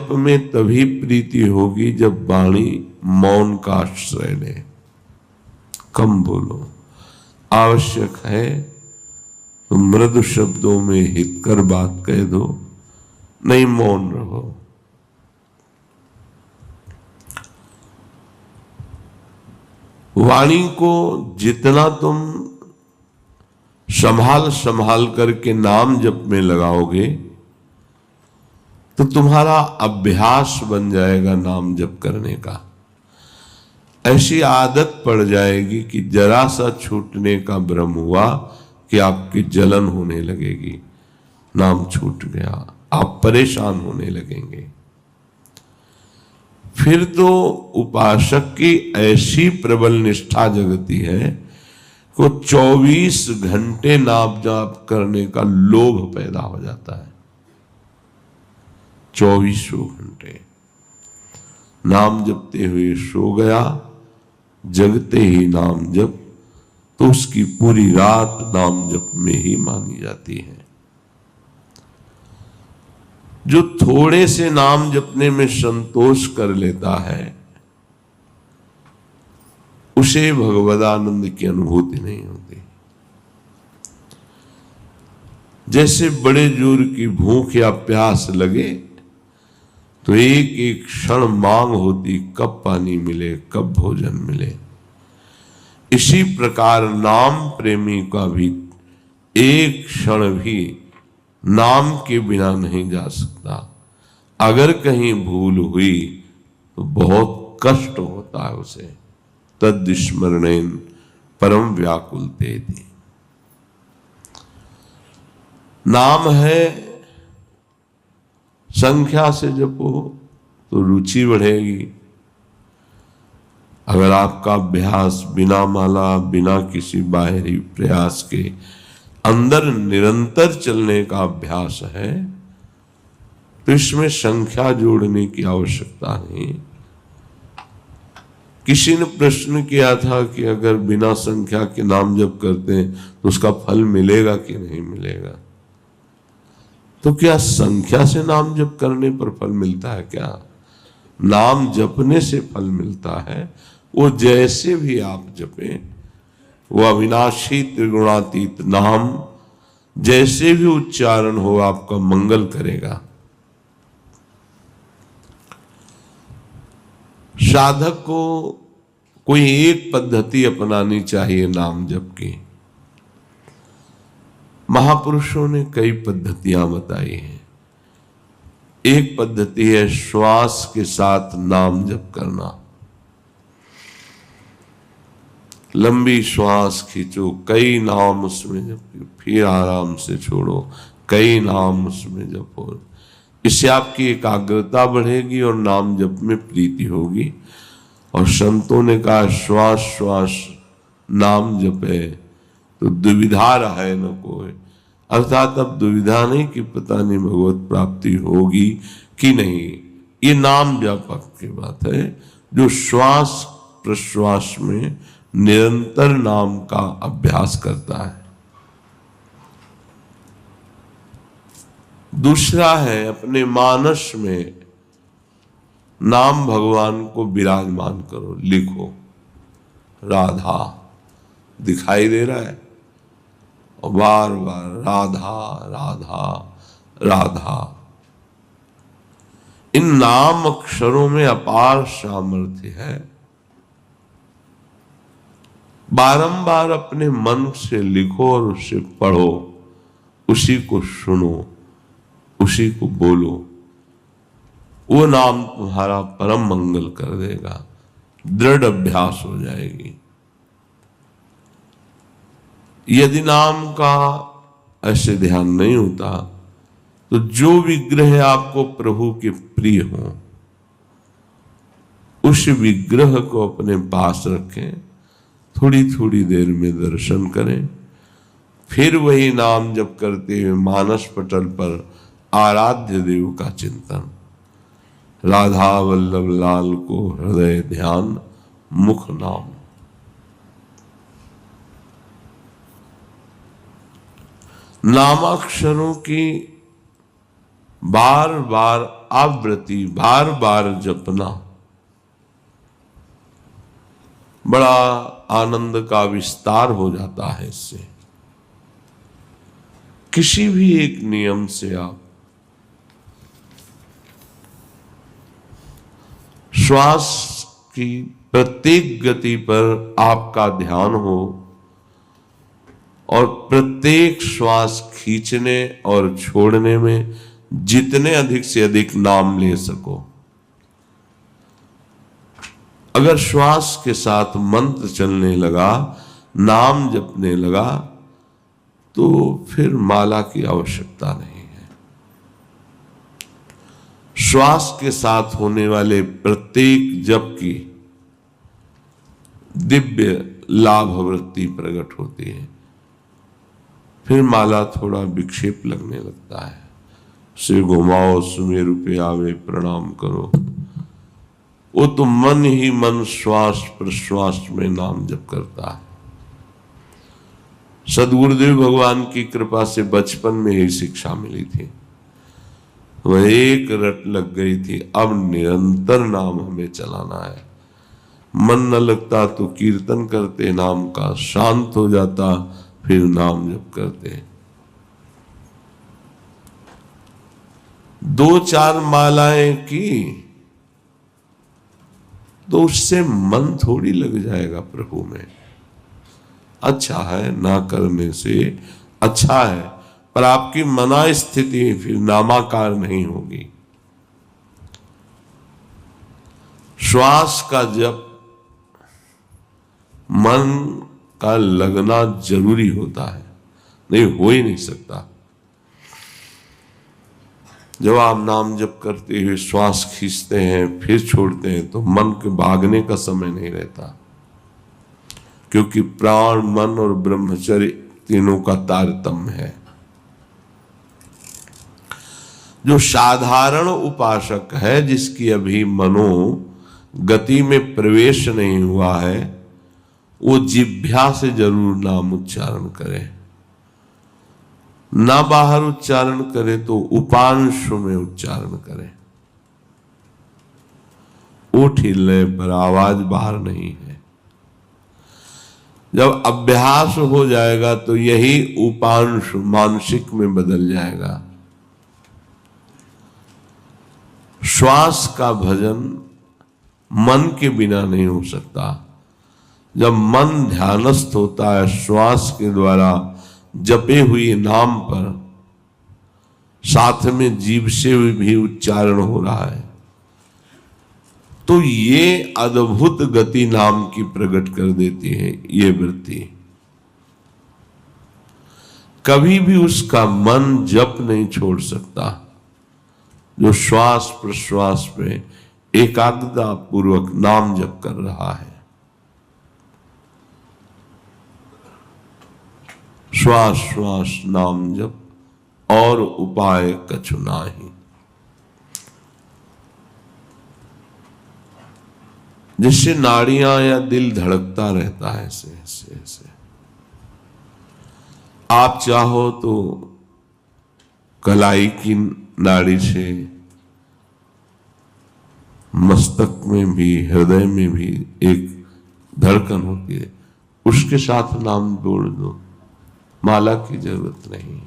जप में तभी प्रीति होगी जब वाणी मौन का आश्रय ले, कम बोलो। आवश्यक है तो मृदु शब्दों में हितकर बात कह दो, नहीं मौन रहो। वाणी को जितना तुम संभाल संभाल करके नाम जप में लगाओगे तो तुम्हारा अभ्यास बन जाएगा नाम जप करने का। ऐसी आदत पड़ जाएगी कि जरा सा छूटने का भ्रम हुआ कि आपकी जलन होने लगेगी, नाम छूट गया, आप परेशान होने लगेंगे। फिर तो उपासक की ऐसी प्रबल निष्ठा जगती है को 24 घंटे नाम जाप करने का लोभ पैदा हो जाता है। 24 घंटे नाम जपते हुए सो गया, जगते ही नाम जप, तो उसकी पूरी रात नाम जप में ही मानी जाती है। जो थोड़े से नाम जपने में संतोष कर लेता है उसे भगवदानंद की अनुभूति नहीं होती। जैसे बड़े जोर की भूख या प्यास लगे तो एक एक क्षण मांग होती, कब पानी मिले, कब भोजन मिले। इसी प्रकार नाम प्रेमी का भी एक क्षण भी नाम के बिना नहीं जा सकता। अगर कहीं भूल हुई तो बहुत कष्ट होता है उसे। तद स्मरणेन परम व्याकुलते थी। नाम है, संख्या से जपो तो रुचि बढ़ेगी। अगर आपका अभ्यास बिना माला, बिना किसी बाहरी प्रयास के अंदर निरंतर चलने का अभ्यास है तो इसमें संख्या जोड़ने की आवश्यकता नहीं। किसी ने प्रश्न किया था कि अगर बिना संख्या के नाम जप करते हैं तो उसका फल मिलेगा कि नहीं मिलेगा। तो क्या संख्या से नाम जप करने पर फल मिलता है क्या? नाम जपने से फल मिलता है। वो जैसे भी आप जपें, वो अविनाशी त्रिगुणातीत नाम जैसे भी उच्चारण हो आपका मंगल करेगा। साधक को कोई एक पद्धति अपनानी चाहिए नाम जप की। महापुरुषों ने कई पद्धतियां बताई हैं। एक पद्धति है श्वास के साथ नाम जप करना। लंबी श्वास खींचो, कई नाम उसमें जपो, फिर आराम से छोड़ो, कई नाम उसमें जपो। इससे आपकी एकाग्रता बढ़ेगी और नाम जप में प्रीति होगी। और संतों ने कहा श्वास श्वास नाम जपे तो दुविधा रहे न कोई। अर्थात अब दुविधा नहीं कि पता नहीं भगवत प्राप्ति होगी कि नहीं। ये नाम जप की बात है जो श्वास प्रश्वास में निरंतर नाम का अभ्यास करता है। दूसरा है अपने मानस में नाम भगवान को विराजमान करो, लिखो। राधा दिखाई दे रहा है और बार बार राधा राधा राधा। इन नाम अक्षरों में अपार सामर्थ्य है। बारंबार अपने मन से लिखो और उसे पढ़ो, उसी को सुनो, उसी को बोलो। वो नाम तुम्हारा परम मंगल कर देगा, दृढ़ अभ्यास हो जाएगी। यदि नाम का ऐसे ध्यान नहीं होता तो जो विग्रह आपको प्रभु के प्रिय हो उस विग्रह को अपने पास रखें, थोड़ी थोड़ी देर में दर्शन करें, फिर वही नाम जप करते हुए मानस पटल पर आराध्य देव का चिंतन। राधा वल्लभ लाल को हृदय ध्यान, मुख नाम। नामाक्षरों की बार बार आवृत्ति बार बार जपना बड़ा आनंद का विस्तार हो जाता है। इससे किसी भी एक नियम से आप श्वास की प्रत्येक गति पर आपका ध्यान हो और प्रत्येक श्वास खींचने और छोड़ने में जितने अधिक से अधिक नाम ले सको। अगर श्वास के साथ मंत्र चलने लगा, नाम जपने लगा, तो फिर माला की आवश्यकता नहीं है। श्वास के साथ होने वाले प्रत्येक जप की दिव्य लाभ वृत्ति प्रकट होती है। फिर माला थोड़ा विक्षेप लगने लगता है। सिर घुमाओ, सुमेरु पे आवे, प्रणाम करो। वो तो मन ही मन श्वास प्रश्वास में नाम जप करता है। सदगुरुदेव भगवान की कृपा से बचपन में ही शिक्षा मिली थी, वह एक रट लग गई थी। अब निरंतर नाम हमें चलाना है। मन न लगता तो कीर्तन करते नाम का, शांत हो जाता फिर नाम जप करते। 2-4 मालाएं की तो उससे मन थोड़ी लग जाएगा प्रभु में। अच्छा है, ना करने से अच्छा है, पर आपकी मना स्थिति फिर नामाकार नहीं होगी। श्वास का जप मन का लगना जरूरी होता है, नहीं हो ही नहीं सकता। जब आप नाम जप करते हुए श्वास खींचते हैं फिर छोड़ते हैं तो मन के भागने का समय नहीं रहता, क्योंकि प्राण, मन और ब्रह्मचर्य तीनों का तारतम्य है। जो साधारण उपासक है, जिसकी अभी मनो गति में प्रवेश नहीं हुआ है, वो जिह्वा से जरूर नाम उच्चारण करे। ना बाहर उच्चारण करे तो उपांशु में उच्चारण करे। उठ हिले पर आवाज बाहर नहीं है। जब अभ्यास हो जाएगा तो यही उपांशु मानसिक में बदल जाएगा। श्वास का भजन मन के बिना नहीं हो सकता। जब मन ध्यानस्थ होता है, श्वास के द्वारा जपे हुए नाम पर साथ में जीभ से भी उच्चारण हो रहा है, तो ये अद्भुत गति नाम की प्रकट कर देती है। ये वृत्ति कभी भी उसका मन जप नहीं छोड़ सकता, जो श्वास प्रश्वास पे एकाग्रता पूर्वक नाम जप कर रहा है। श्वास श्वास नाम जप और उपाय कछु नाही। जिससे नाड़ियां या दिल धड़कता रहता है ऐसे ऐसे ऐसे। आप चाहो तो कलाई की नाड़ी से मस्तक में भी, हृदय में भी एक धड़कन होती है, उसके साथ नाम जोड़ दो। माला की जरूरत नहीं।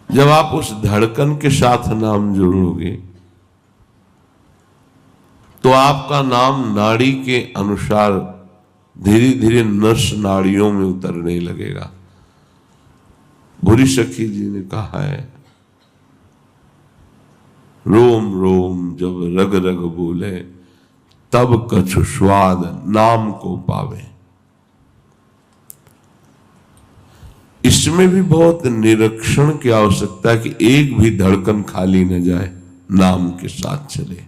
जब आप उस धड़कन के साथ नाम जोड़ोगे तो आपका नाम नाड़ी के अनुसार धीरे धीरे नस नाड़ियों में उतरने लगेगा। भूरी सखी जी ने कहा है, रोम रोम जब रग रग बोले, तब कछु स्वाद नाम को पावे। इसमें भी बहुत निरीक्षण की आवश्यकता है कि एक भी धड़कन खाली न जाए, नाम के साथ चले।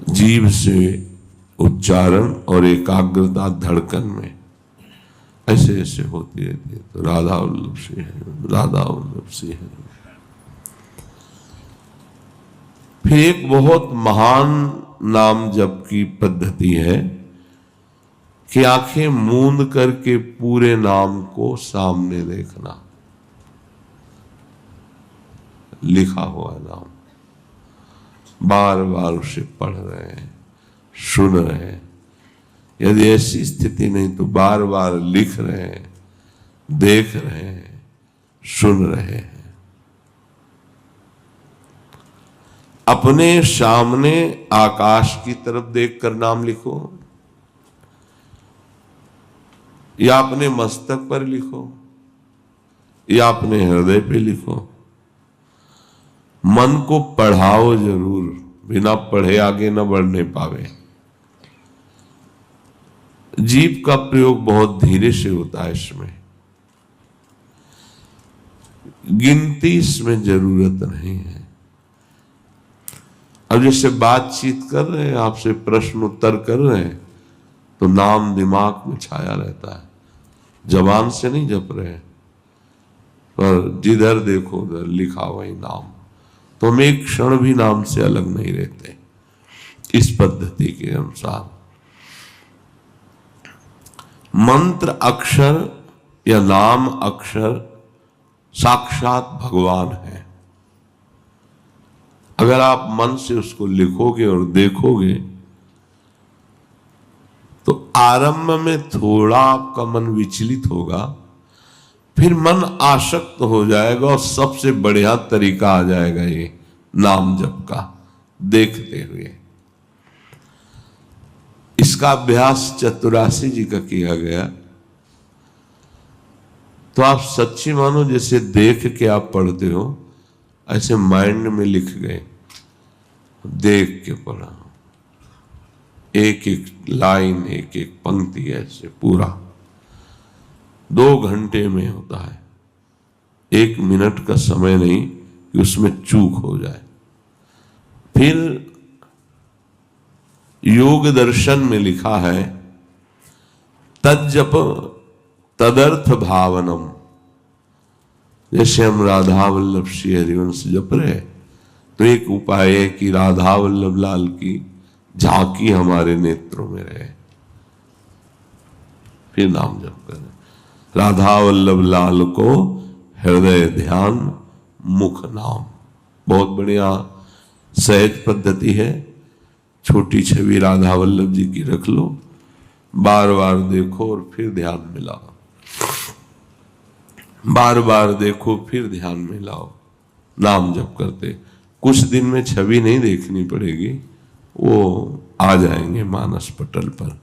जीभ से उच्चारण और एकाग्रता धड़कन में ऐसे ऐसे होती रहती है। तो राधा वल्लभ से है, राधा वल्लभ से है। फिर एक बहुत महान नाम जप की पद्धति है कि आंखें मूंद करके पूरे नाम को सामने देखना। लिखा हुआ नाम, बार बार उसे पढ़ रहे हैं, सुन रहे हैं। यदि ऐसी स्थिति नहीं तो बार बार लिख रहे हैं, देख रहे हैं, सुन रहे हैं। अपने सामने आकाश की तरफ देखकर नाम लिखो, या अपने मस्तक पर लिखो, या अपने हृदय पे लिखो। मन को पढ़ाओ जरूर, बिना पढ़े आगे न बढ़ने पावे। जीभ का प्रयोग बहुत धीरे से होता है, इसमें गिनती इसमें जरूरत नहीं है। अब जैसे बातचीत कर रहे हैं, आपसे प्रश्न उत्तर कर रहे हैं, तो नाम दिमाग में छाया रहता है, जबान से नहीं जप रहे हैं, पर जिधर देखो उधर लिखा वही नाम। तो हम एक क्षण भी नाम से अलग नहीं रहते इस पद्धति के अनुसार। मंत्र अक्षर या नाम अक्षर साक्षात भगवान है। अगर आप मन से उसको लिखोगे और देखोगे तो आरंभ में थोड़ा आपका मन विचलित होगा, फिर मन आसक्त हो जाएगा और सबसे बढ़िया तरीका आ जाएगा ये नाम जप का, देखते हुए। इसका अभ्यास चतुरासी जी का किया गया। तो आप सच्ची मानो जैसे देख के आप पढ़ते हो, ऐसे माइंड में लिख गए, देख के पढ़ा, एक एक लाइन, एक एक पंक्ति, ऐसे पूरा 2 घंटे में होता है। 1 मिनट का समय नहीं कि उसमें चूक हो जाए। फिर योग दर्शन में लिखा है, तज्जप तदर्थ भावनम। जैसे हम राधा वल्लभ श्री हरिवंश जप रहे, तो एक उपाय है कि राधा वल्लभ लाल की झांकी हमारे नेत्रों में रहे, फिर नाम जप करें। राधा वल्लभ लाल को हृदय ध्यान, मुख नाम। बहुत बढ़िया सहज पद्धति है। छोटी छवि राधा वल्लभ जी की रख लो, बार बार देखो और फिर ध्यान में लाओ, बार बार देखो फिर ध्यान में लाओ। नाम जप करते कुछ दिन में छवि नहीं देखनी पड़ेगी, वो आ जाएंगे मानस पटल पर।